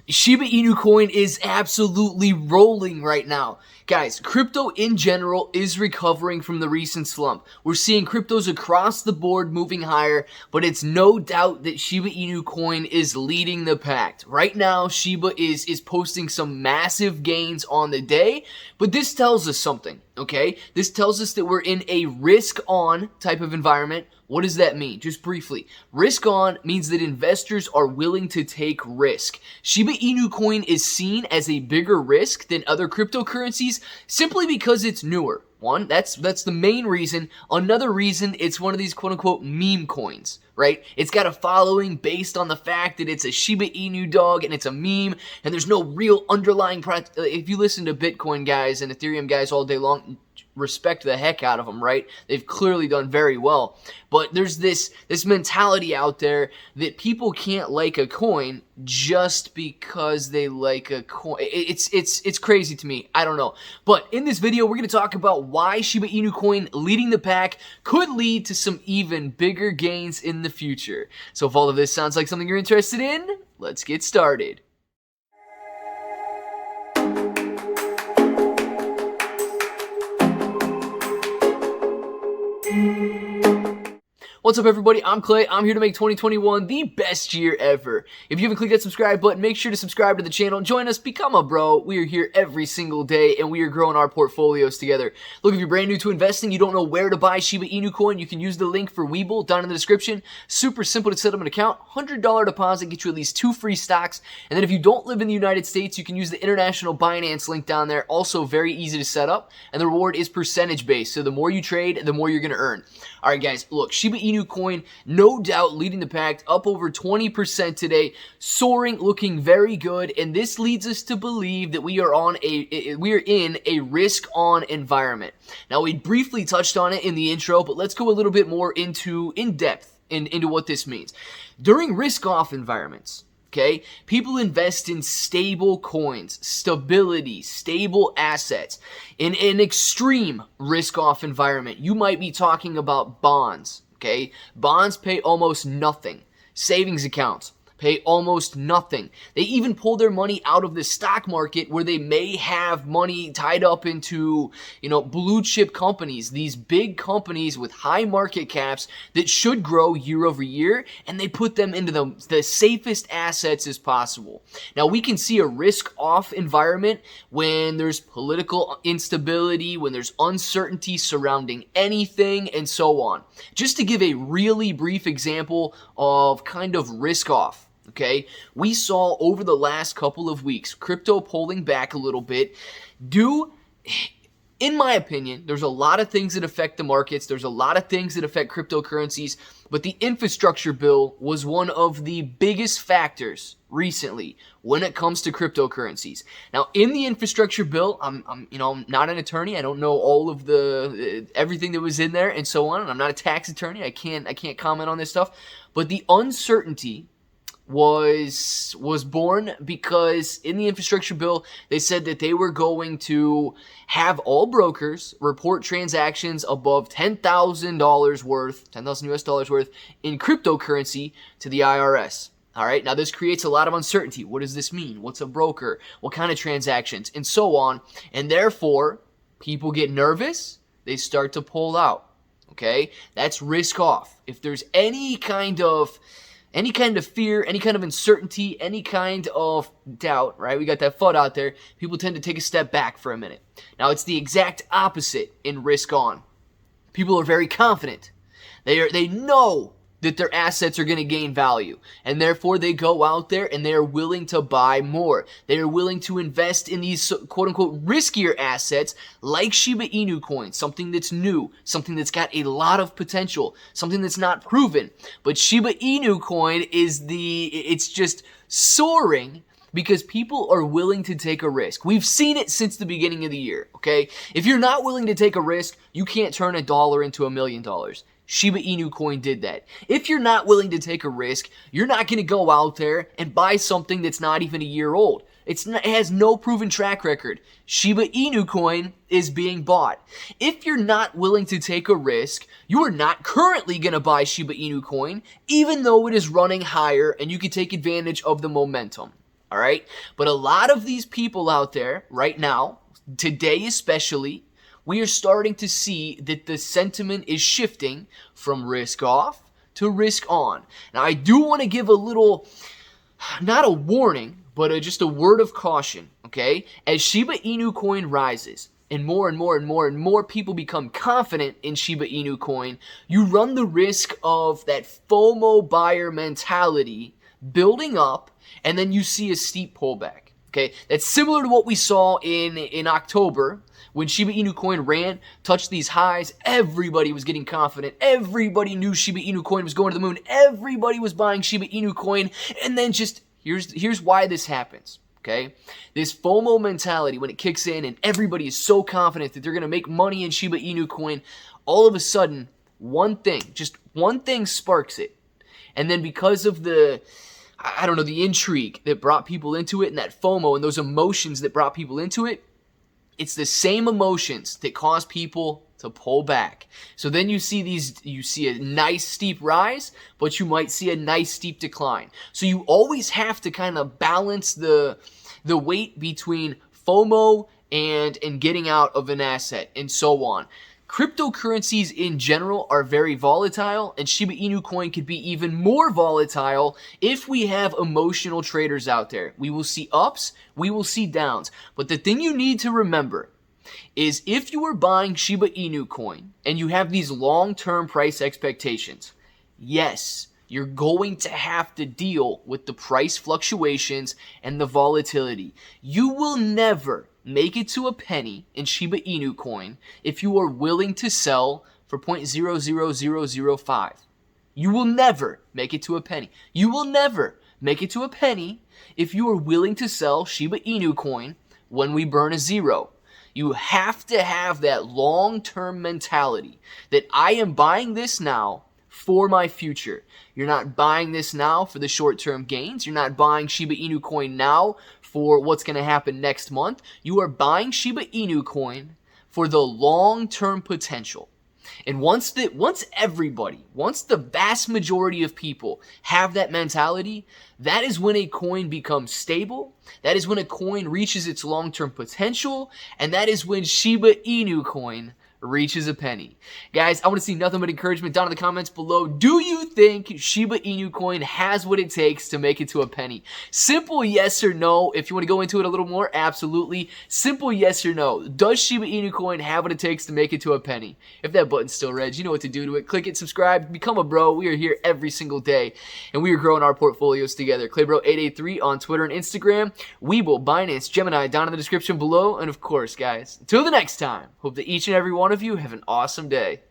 Shiba Inu Coin is absolutely rolling right now. Guys, crypto in general is recovering from the recent slump. We're seeing cryptos across the board moving higher, but it's no doubt that Shiba Inu Coin is leading the pack. Right now, Shiba is posting some massive gains on the day, but this tells us something, okay? This tells us that we're in a risk-on type of environment. What does that mean? Just briefly. Risk on means that investors are willing to take risk. Shiba Inu Coin is seen as a bigger risk than other cryptocurrencies simply because it's newer. One, that's the main reason. Another reason, it's one of these quote-unquote meme coins, right? It's got a following based on the fact that it's a Shiba Inu dog and it's a meme and there's no real underlying product. If you listen to Bitcoin guys and Ethereum guys all day long, respect the heck out of them, right? They've clearly done very well. But there's this mentality out there that people can't like a coin just because they like a coin. It's crazy to me. I don't know. But in this video, we're going to talk about why Shiba Inu Coin leading the pack could lead to some even bigger gains in the future. So if all of this sounds like something you're interested in, let's get started. What's up, everybody? I'm Clay. I'm here to make 2021 the best year ever. If you haven't clicked that subscribe button, make sure to subscribe to the channel. Join us, become a bro. We are here every single day, and we are growing our portfolios together. Look, if you're brand new to investing, you don't know where to buy Shiba Inu Coin, you can use the link for Webull down in the description. Super simple to set up an account. $100 deposit, get you at least 2 free stocks. And then if you don't live in the United States, you can use the international Binance link down there. Also very easy to set up, and the reward is percentage based. So the more you trade, the more you're going to earn. All right, guys, look, Shiba Inu Coin, no doubt leading the pack, up over 20% today, soaring, looking very good, and this leads us to believe that we are in a risk-on environment. Now, we briefly touched on it in the intro, but let's go a little bit more in depth into what this means. During risk-off environments, okay, people invest in stable coins, stability, stable assets. In an extreme risk-off environment, you might be talking about bonds, okay? Bonds pay almost nothing. Savings accounts pay almost nothing. They even pull their money out of the stock market where they may have money tied up into, blue chip companies, these big companies with high market caps that should grow year over year, and they put them into the safest assets as possible. Now, we can see a risk-off environment when there's political instability, when there's uncertainty surrounding anything, and so on. Just to give a really brief example of kind of risk-off. Okay, we saw over the last couple of weeks, crypto pulling back a little bit. In my opinion, there's a lot of things that affect the markets. There's a lot of things that affect cryptocurrencies, but the infrastructure bill was one of the biggest factors recently when it comes to cryptocurrencies. Now, in the infrastructure bill, I'm not an attorney. I don't know all of everything that was in there and so on. And I'm not a tax attorney. I can't comment on this stuff, but the uncertainty was born because in the infrastructure bill, they said that they were going to have all brokers report transactions above $10,000 worth, $10,000 US worth in cryptocurrency to the IRS. All right, now this creates a lot of uncertainty. What does this mean? What's a broker? What kind of transactions? And so on. And therefore, people get nervous. They start to pull out. Okay, that's risk off. If there's any kind of fear, any kind of uncertainty, any kind of doubt, right? We got that FUD out there. People tend to take a step back for a minute. Now, it's the exact opposite in risk on. People are very confident. They know that their assets are going to gain value, and therefore they go out there and they are willing to buy more. They are willing to invest in these quote-unquote riskier assets like Shiba Inu Coin, something that's new, something that's got a lot of potential, something that's not proven. But Shiba Inu Coin it's just soaring because people are willing to take a risk. We've seen it since the beginning of the year, okay? If you're not willing to take a risk, you can't turn $1 into $1 million. Shiba Inu Coin did that. If you're not willing to take a risk, you're not going to go out there and buy something that's not even a year old. It has no proven track record. Shiba Inu Coin is being bought. If you're not willing to take a risk, you are not currently going to buy Shiba Inu Coin, even though it is running higher and you can take advantage of the momentum. all right? But a lot of these people out there right now, today especially, we are starting to see that the sentiment is shifting from risk off to risk on. Now, I do want to give a little, not a warning, but just a word of caution, okay? As Shiba Inu Coin rises, and more people become confident in Shiba Inu Coin, you run the risk of that FOMO buyer mentality building up, and then you see a steep pullback, okay? That's similar to what we saw in October, when Shiba Inu Coin touched these highs. Everybody was getting confident. Everybody knew Shiba Inu Coin was going to the moon. Everybody was buying Shiba Inu Coin. And then just, here's why this happens, okay? This FOMO mentality, when it kicks in and everybody is so confident that they're going to make money in Shiba Inu Coin, all of a sudden, just one thing sparks it. And then because of the intrigue that brought people into it, and that FOMO and those emotions that brought people into it, it's the same emotions that cause people to pull back. So then you see a nice steep rise, but you might see a nice steep decline. So you always have to kind of balance the weight between FOMO and getting out of an asset and so on. Cryptocurrencies in general are very volatile, and Shiba Inu Coin could be even more volatile if we have emotional traders out there. We will see ups, we will see downs. But the thing you need to remember is if you are buying Shiba Inu Coin and you have these long-term price expectations, yes, you're going to have to deal with the price fluctuations and the volatility. You will never make it to a penny in Shiba Inu Coin if you are willing to sell for 0.00005. You will never make it to a penny. You will never make it to a penny if you are willing to sell Shiba Inu Coin when we burn a zero. You have to have that long-term mentality that I am buying this now for my future. You're not buying this now for the short-term gains. You're not buying Shiba Inu Coin now for what's going to happen next month. You are buying Shiba Inu Coin for the long-term potential. And once the vast majority of people have that mentality, that is when a coin becomes stable. That is when a coin reaches its long-term potential. And that is when Shiba Inu Coin reaches a penny. Guys, I want to see nothing but encouragement down in the comments below. Do you think Shiba Inu Coin has what it takes to make it to a penny? Simple yes or no. If you want to go into it a little more, absolutely. Simple yes or no. Does Shiba Inu Coin have what it takes to make it to a penny? If that button's still red, you know what to do to it. Click it, subscribe, become a bro. We are here every single day, and we are growing our portfolios together. ClayBro883 on Twitter and Instagram. Webull, Binance, Gemini down in the description below. And of course, guys, until the next time, hope that each and every one of you have an awesome day.